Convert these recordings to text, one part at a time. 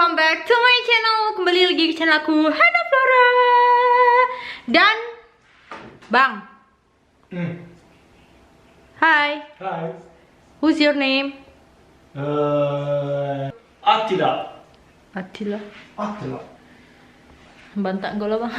welcome back to my channel. Kembali lagi ke channel aku, Hana Flora. Dan Bang. Hi. Hi. Who's your name? Attila. Attila. Attila. Bantak gue lah bang.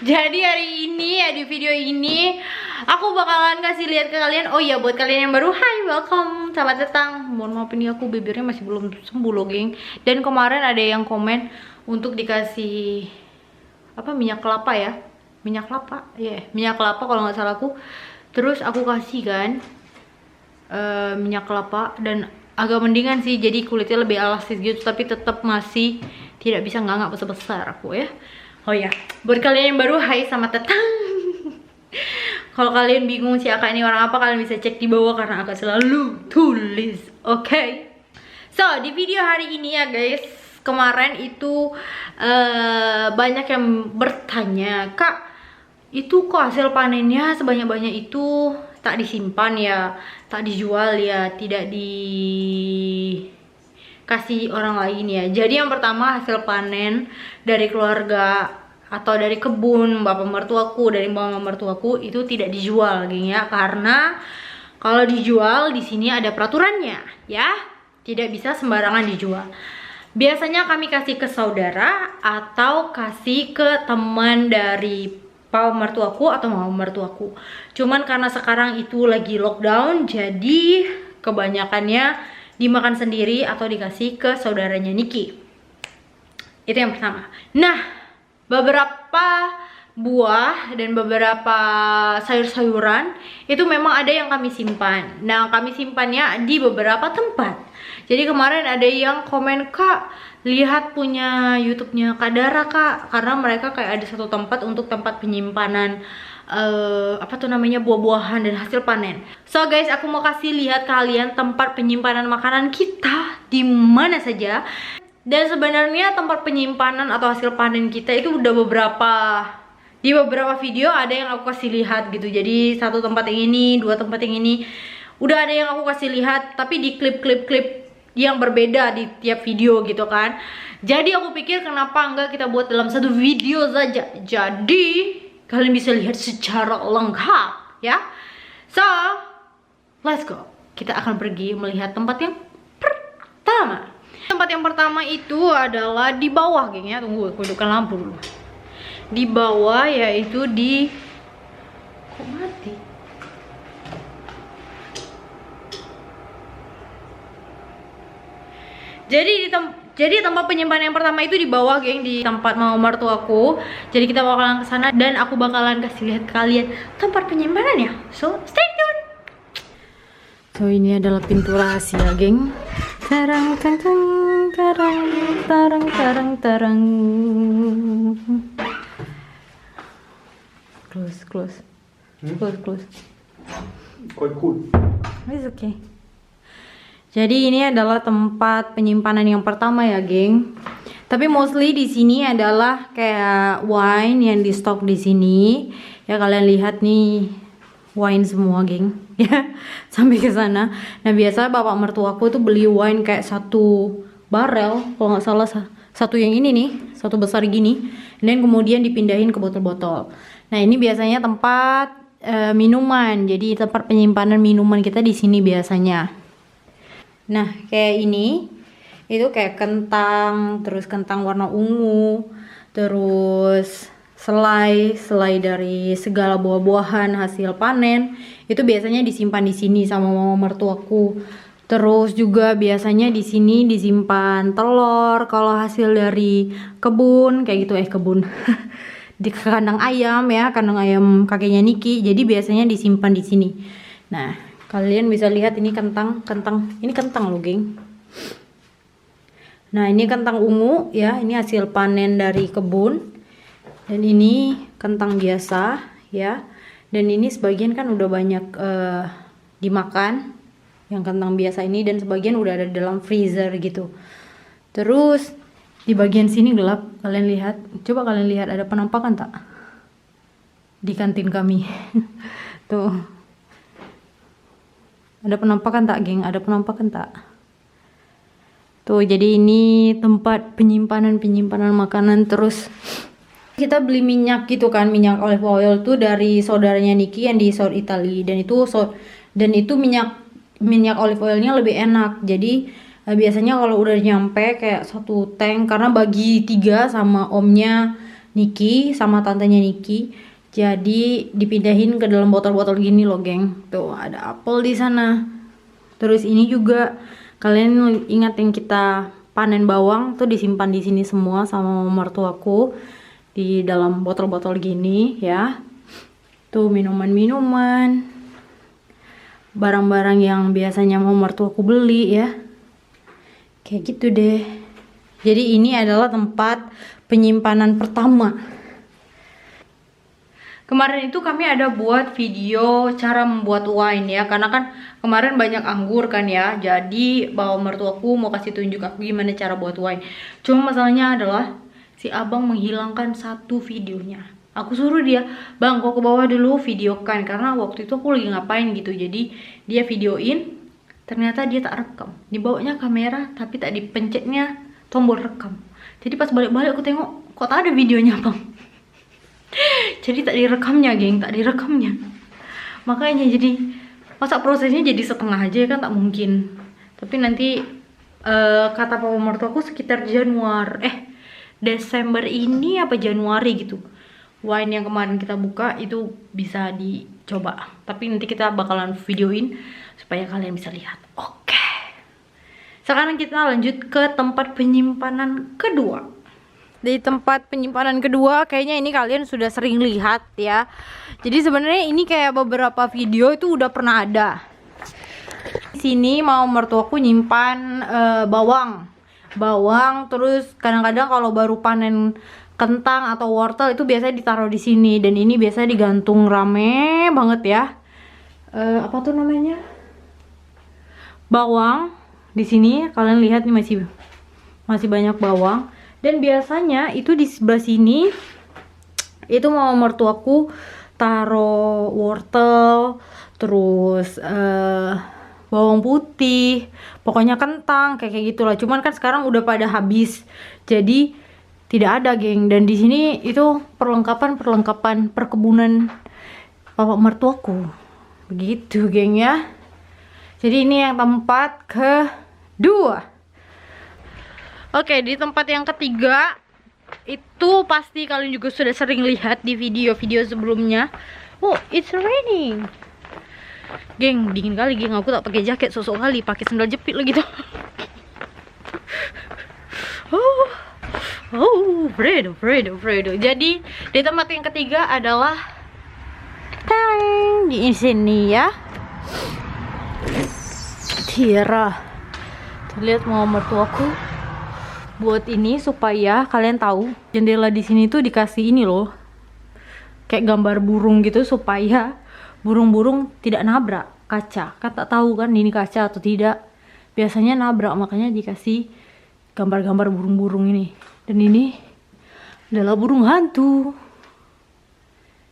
Jadi hari ini ya, di video ini aku bakalan kasih lihat ke kalian. Oh iya, buat kalian yang baru, hi, welcome, selamat datang. Mohon maaf ini aku bibirnya masih belum sembuh loh geng. Dan kemarin ada yang komen untuk dikasih apa, minyak kelapa ya, minyak kelapa ya, minyak kelapa kalau nggak salah aku. Terus aku kasih kan minyak kelapa dan agak mendingan sih, jadi kulitnya lebih elastis gitu, tapi tetap masih tidak bisa nganggap besar-besar aku ya. Oh ya, buat kalian yang baru, hai, selamat datang. Kalau kalian bingung si Aka ini orang apa, kalian bisa cek di bawah karena Aka selalu tulis, oke? So, di video hari ini ya guys, kemarin itu banyak yang bertanya, Kak, itu kok hasil panennya sebanyak-banyak itu tak disimpan ya, tak dijual ya, tidak dikasih orang lain ya. Jadi yang pertama, hasil panen dari keluarga atau dari kebun bapak mertuaku, dari mama mertuaku itu tidak dijual geng ya, karena kalau dijual di sini ada peraturannya ya, tidak bisa sembarangan dijual. Biasanya kami kasih ke saudara atau kasih ke teman dari papa mertuaku atau mama mertuaku. Cuman karena sekarang itu lagi lockdown, jadi kebanyakannya dimakan sendiri atau dikasih ke saudaranya Niki. Itu yang pertama. Nah, beberapa buah dan beberapa sayur-sayuran itu memang ada yang kami simpan. Nah, kami simpannya di beberapa tempat. Jadi kemarin ada yang komen, Kak, lihat punya YouTube-nya Kak Dara, Kak, karena mereka kayak ada satu tempat untuk tempat penyimpanan apa tuh namanya, buah-buahan dan hasil panen. So guys, aku mau kasih lihat kalian tempat penyimpanan makanan kita di mana saja. Dan sebenarnya tempat penyimpanan atau hasil panen kita itu udah di beberapa video ada yang aku kasih lihat gitu. Jadi satu tempat yang ini, dua tempat yang ini udah ada yang aku kasih lihat, tapi di klip yang berbeda di tiap video gitu kan. Jadi aku pikir kenapa enggak kita buat dalam satu video saja, jadi kalian bisa lihat secara lengkap ya. So let's go, kita akan pergi melihat tempat yang pertama. Tempat yang pertama itu adalah di bawah geng ya. Tunggu, aku hidupkan lampu dulu. Di bawah, yaitu di, kok mati? Jadi tempat penyimpanan yang pertama itu di bawah geng, di tempat mama mertuaku. Jadi kita bakalan ke sana dan aku bakalan kasih lihat kalian tempat penyimpanannya. So stay tune. So ini adalah pintu rahasia geng. Tarang tarang tarang tarang tarang tarang. Close. Close. Quite cool. It's okay. Jadi ini adalah tempat penyimpanan yang pertama ya, geng. Tapi mostly di sini adalah kayak wine yang di stok di sini. Ya kalian lihat nih, wine semua, geng. Ya, sampai ke sana. Nah, biasa bapak mertuaku itu beli wine kayak satu barel, kalau nggak salah satu yang ini nih, satu besar gini. Dan kemudian dipindahin ke botol-botol. Nah, ini biasanya tempat minuman. Jadi tempat penyimpanan minuman kita di sini biasanya. Nah, kayak ini itu kayak kentang, terus kentang warna ungu, terus selai dari segala buah-buahan hasil panen itu biasanya disimpan di sini sama mama mertuaku. Terus juga biasanya di sini disimpan telur kalau hasil dari kebun kayak gitu, kebun di kandang ayam ya, kandang ayam kakeknya Niki. Jadi biasanya disimpan di sini. Nah, kalian bisa lihat ini kentang, ini kentang loh, geng. Nah, ini kentang ungu ya, ini hasil panen dari kebun. Dan ini kentang biasa ya. Dan ini sebagian kan udah banyak dimakan, yang kentang biasa ini, dan sebagian udah ada dalam freezer gitu. Terus di bagian sini gelap, kalian lihat. Coba kalian lihat, ada penampakan tak? Di kantin kami. Tuh. Ada penampakan tak, geng? Ada penampakan tak? Tuh, jadi ini tempat penyimpanan makanan. Terus kita beli minyak gitu kan, minyak olive oil tuh dari saudaranya Niki yang di South Italy, dan itu minyak olive oilnya lebih enak. Jadi biasanya kalau udah nyampe kayak 1 tank, karena bagi 3 sama omnya Niki sama tantenya Niki, jadi dipindahin ke dalam botol-botol gini loh, geng. Tuh ada apel di sana. Terus ini juga kalian ingat yang kita panen bawang tuh disimpan di sini semua sama mertuaku di dalam botol-botol gini ya. Tuh minuman-minuman, barang-barang yang biasanya mau mertuaku beli ya. Kayak gitu deh. Jadi ini adalah tempat penyimpanan pertama. Kemarin itu kami ada buat video cara membuat wine ya, karena kan kemarin banyak anggur kan ya. Jadi bawa mertuaku mau kasih tunjuk aku gimana cara buat wine. Cuma masalahnya adalah si abang menghilangkan satu videonya. Aku suruh dia, bang kau ke bawah dulu videokan, karena waktu itu aku lagi ngapain gitu. Jadi dia videoin, ternyata dia tak rekam. Dibawanya kamera tapi tak dipencetnya tombol rekam. Jadi pas balik-balik aku tengok, kok tak ada videonya bang. Jadi tak direkamnya, geng, tak direkamnya. Makanya jadi masa prosesnya jadi setengah aja kan, tak mungkin. Tapi nanti kata papa mertuaku sekitar Desember ini apa Januari gitu, wine yang kemarin kita buka itu bisa dicoba. Tapi nanti kita bakalan videoin supaya kalian bisa lihat. Oke. Sekarang kita lanjut ke tempat penyimpanan kedua. Di tempat penyimpanan kedua, kayaknya ini kalian sudah sering lihat ya. Jadi sebenarnya ini kayak beberapa video itu udah pernah ada. Di sini mau mertuaku nyimpan bawang, terus kadang-kadang kalau baru panen kentang atau wortel itu biasanya ditaruh di sini, dan ini biasanya digantung rame banget ya. Apa tuh namanya? Bawang. Di sini kalian lihat nih masih banyak bawang. Dan biasanya itu di sebelah sini itu mau mertuaku taruh wortel, terus bawang putih, pokoknya kentang kayak gitulah. Cuman kan sekarang udah pada habis, jadi tidak ada, geng. Dan di sini itu perlengkapan perkebunan bapak mertuaku, begitu, geng ya. Jadi ini yang tempat kedua. Oke, di tempat yang ketiga itu pasti kalian juga sudah sering lihat di video-video sebelumnya. Oh, it's raining. Geng, dingin kali, geng. Aku tak pakai jaket, sosok kali pakai sandal jepit lagi tuh. Fredo. Jadi di tempat yang ketiga adalah di sini ya. Tira. Lihat mau mertuaku buat ini supaya kalian tahu jendela di sini tuh dikasih ini loh, kayak gambar burung gitu supaya burung-burung tidak nabrak kaca. Kan tak tahu kan ini kaca atau tidak, biasanya nabrak, makanya dikasih gambar-gambar burung-burung ini. Dan ini adalah burung hantu.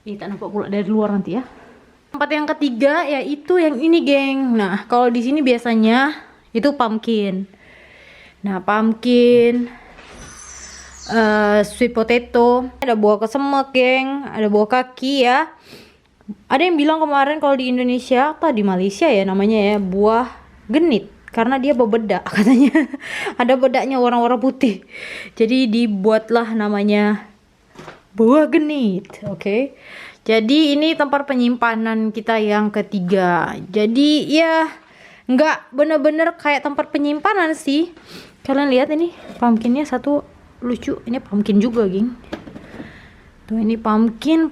Ih, tak nampak pula dari luar nanti ya. Tempat yang ketiga yaitu yang ini, geng. Nah, kalau di sini biasanya itu pumpkin. Nah, pumpkin, sweet potato, ada buah kesemek, geng, ada buah kaki ya. Ada yang bilang kemarin kalau di Indonesia atau di Malaysia ya namanya ya buah genit, karena dia berbedak katanya. Ada bedaknya warna-warna putih, jadi dibuatlah namanya buah genit. Oke. Jadi ini tempat penyimpanan kita yang ketiga. Jadi ya nggak bener-bener kayak tempat penyimpanan sih. Kalian lihat ini pumpkinnya satu lucu. Ini pumpkin juga, geng. Tuh, ini pumpkin.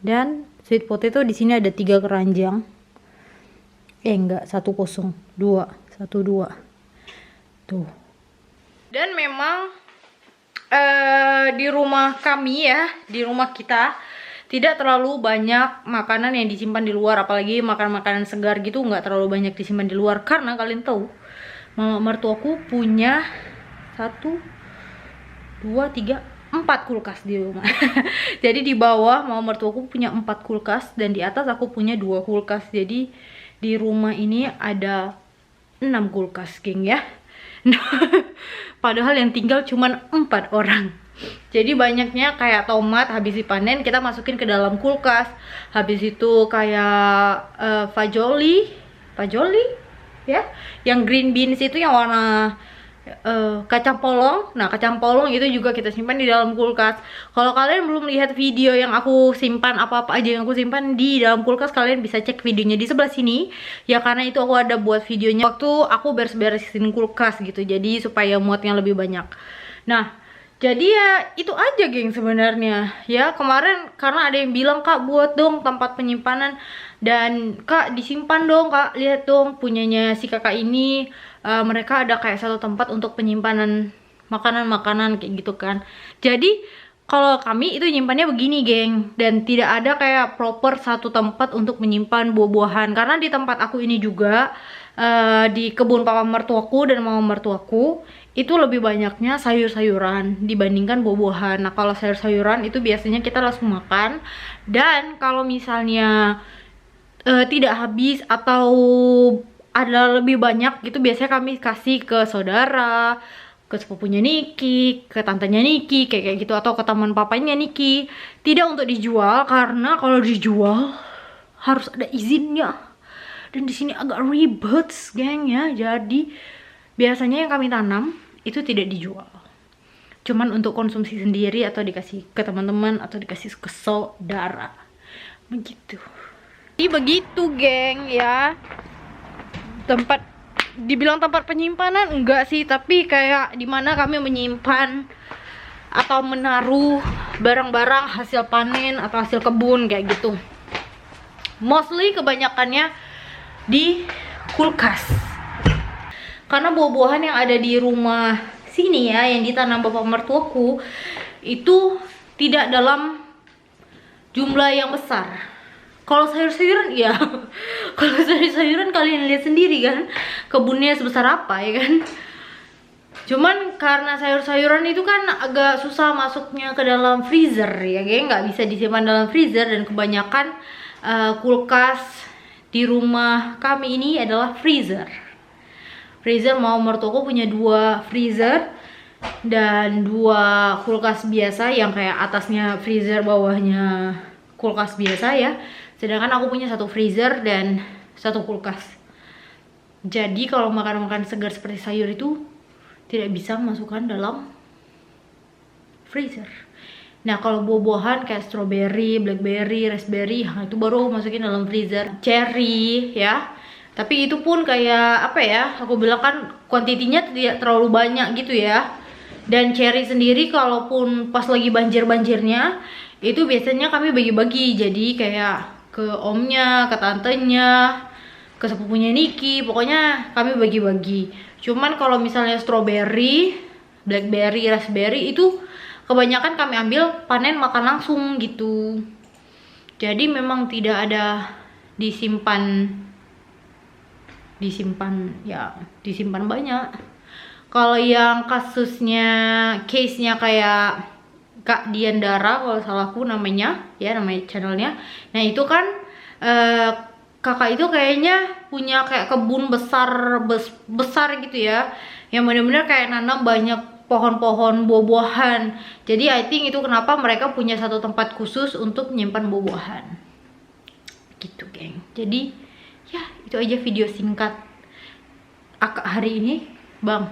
Dan sweet potato di sini ada 3 keranjang. Enggak, 1 2. Tuh. Dan memang di rumah kami ya, di rumah kita tidak terlalu banyak makanan yang disimpan di luar, apalagi makanan-makanan segar gitu nggak terlalu banyak disimpan di luar, karena kalian tahu mama mertuaku punya 1 2 3 4 kulkas di rumah. Jadi di bawah mama mertuaku punya 4 kulkas dan di atas aku punya 2 kulkas. Jadi di rumah ini ada 6 kulkas, geng ya. Padahal yang tinggal cuman 4 orang. Jadi banyaknya kayak tomat habis dipanen kita masukin ke dalam kulkas. Habis itu kayak fajoli ya, yang green beans itu yang warna kacang polong. Nah, kacang polong itu juga kita simpan di dalam kulkas. Kalau kalian belum lihat video yang aku simpan apa-apa aja yang aku simpan di dalam kulkas, kalian bisa cek videonya di sebelah sini. Ya karena itu aku ada buat videonya waktu aku beres-beresin kulkas gitu. Jadi supaya muatnya lebih banyak. Nah, jadi ya itu aja geng sebenarnya. Ya kemarin karena ada yang bilang, "Kak, buat dong tempat penyimpanan." Dan, "Kak, disimpan dong, Kak. Lihat dong punyanya si kakak ini. Mereka ada kayak satu tempat untuk penyimpanan makanan-makanan kayak gitu kan." Jadi kalau kami itu nyimpannya begini geng, dan tidak ada kayak proper satu tempat untuk menyimpan buah-buahan. Karena di tempat aku ini juga di kebun papa mertuaku dan mama mertuaku itu lebih banyaknya sayur-sayuran dibandingkan buah-buahan. Nah, kalau sayur-sayuran itu biasanya kita langsung makan. Dan kalau misalnya tidak habis atau ada lebih banyak gitu, biasanya kami kasih ke saudara, ke sepupunya Niki, ke tantenya Niki, kayak gitu, atau ke teman papanya Niki. Tidak untuk dijual, karena kalau dijual harus ada izinnya. Dan di sini agak ribet, geng ya. Jadi biasanya yang kami tanam itu tidak dijual. Cuman untuk konsumsi sendiri atau dikasih ke teman-teman atau dikasih ke saudara. Begitu. Jadi begitu, geng ya. Dibilang tempat penyimpanan enggak sih, tapi kayak dimana kami menyimpan atau menaruh barang-barang hasil panen atau hasil kebun kayak gitu. Mostly kebanyakannya di kulkas. Karena buah-buahan yang ada di rumah sini ya, yang ditanam bapak mertuaku itu tidak dalam jumlah yang besar. Kalau sayur-sayuran ya, kalau sayur-sayuran kalian lihat sendiri kan, kebunnya sebesar apa ya kan. Cuman karena sayur-sayuran itu kan agak susah masuknya ke dalam freezer ya, geng, nggak bisa disimpan dalam freezer. Dan kebanyakan kulkas di rumah kami ini adalah freezer. Mau mertuaku punya 2 freezer dan 2 kulkas biasa yang kayak atasnya freezer, bawahnya kulkas biasa ya. Sedangkan aku punya 1 freezer dan 1 kulkas. Jadi kalau makan-makan segar seperti sayur itu tidak bisa masukkan dalam freezer. Nah, kalau buah-buahan kayak strawberry, blackberry, raspberry, itu baru masukin dalam freezer. Cherry ya. Tapi itu pun kayak apa ya? Aku bilang kan kuantitinya tidak terlalu banyak gitu ya. Dan cherry sendiri kalaupun pas lagi banjir-banjirnya itu biasanya kami bagi-bagi. Jadi kayak ke omnya, ke tantenya, ke sepupunya Niki, pokoknya kami bagi-bagi. Cuman kalau misalnya strawberry, blackberry, raspberry itu kebanyakan kami ambil panen makan langsung gitu. Jadi memang tidak ada disimpan banyak. Kalau yang kasusnya, case-nya kayak Kak Diandara kalau salahku namanya ya, namanya channelnya. Nah itu kan kakak itu kayaknya punya kayak kebun besar gitu ya, yang bener-bener kayak nanam banyak pohon-pohon buah-buahan. Jadi I think itu kenapa mereka punya satu tempat khusus untuk menyimpan buah-buahan gitu, geng. Jadi ya itu aja video singkat akak hari ini, bang.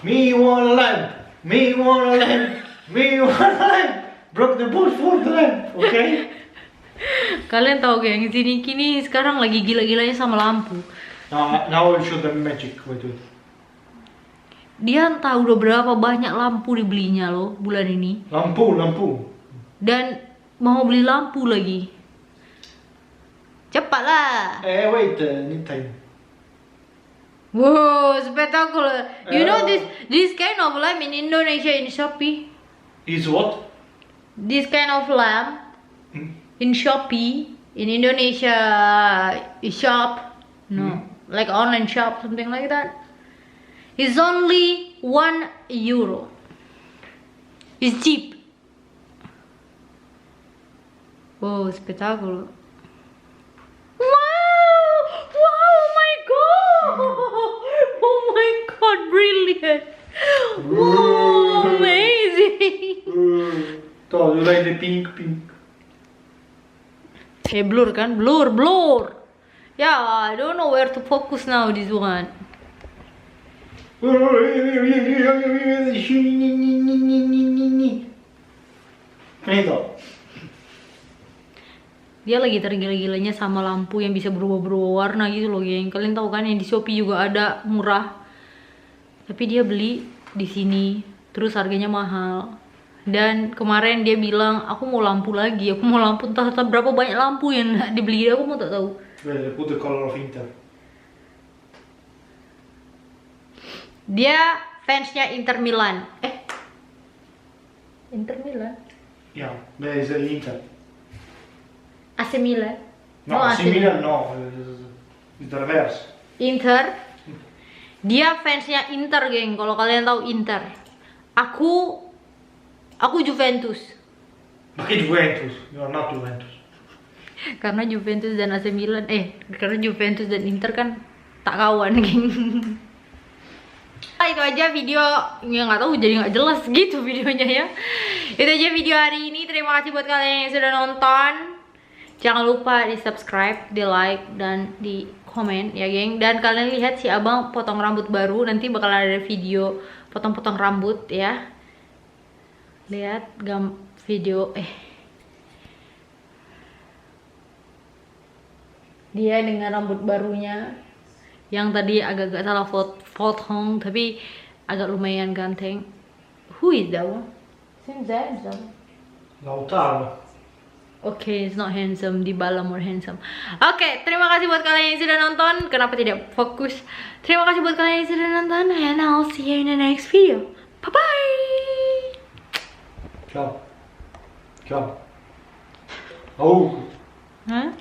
Me want land, me want land, me want land. Broke the bush for the land, okay? Kalian tahu geng, sini kini sekarang lagi gila-gilanya sama lampu. Now I'll show them magic. Wait. Dia entah udah berapa banyak lampu dibelinya loh bulan ini. Lampu. Dan mau beli lampu lagi. Cepatlah. Wait, need time. Wow, spectacular. You know this kind of lamp in Indonesia in Shopee? Is what? This kind of lamp in Shopee in Indonesia shop. No, like online shop, something like that. It's only €1. It's cheap. Wow, spectacular. Wow. Blur kan? Blur. Yeah, I don't know where to focus now this one. Finito. Dia lagi tergila-gilanya sama lampu yang bisa berubah-berubah warna gitu loh, geng. Kalian tahu kan yang di Shopee juga ada murah. Tapi dia beli di sini, terus harganya mahal. Dan kemarin dia bilang, aku mau lampu lagi, aku mau lampu entah berapa banyak lampu yang dibeli, aku mau tak tahu. Vedi, put the color of Inter. Dia fansnya Inter Milan. Inter Milan? Yeah, beh, is Inter. AC Milan? No, AC Milan no, it's the reverse. Inter. Dia fansnya Inter, geng. Kalau kalian tahu Inter. Aku Juventus. Ma che Juventus? You are not Juventus. Karena Juventus dan AC Milan, karena Juventus dan Inter kan tak kawan, geng. Itu aja video, ya nggak tahu, jadi nggak jelas gitu videonya ya. Itu aja video hari ini. Terima kasih buat kalian yang sudah nonton. Jangan lupa di subscribe, di like, dan di komen ya geng. Dan kalian lihat si abang potong rambut baru. Nanti bakal ada video potong-potong rambut ya. Lihat video dia dengan rambut barunya yang tadi agak-agak salah potong, tapi agak lumayan ganteng. Who is that one? Seems handsome. Lautaro. Okay, it's not handsome. Dybala more handsome. Oke, terima kasih buat kalian yang sudah nonton. Kenapa tidak fokus? Terima kasih buat kalian yang sudah nonton, and I'll see you in the next video. Bye bye. Ciao. Ciao. Oh. Huh?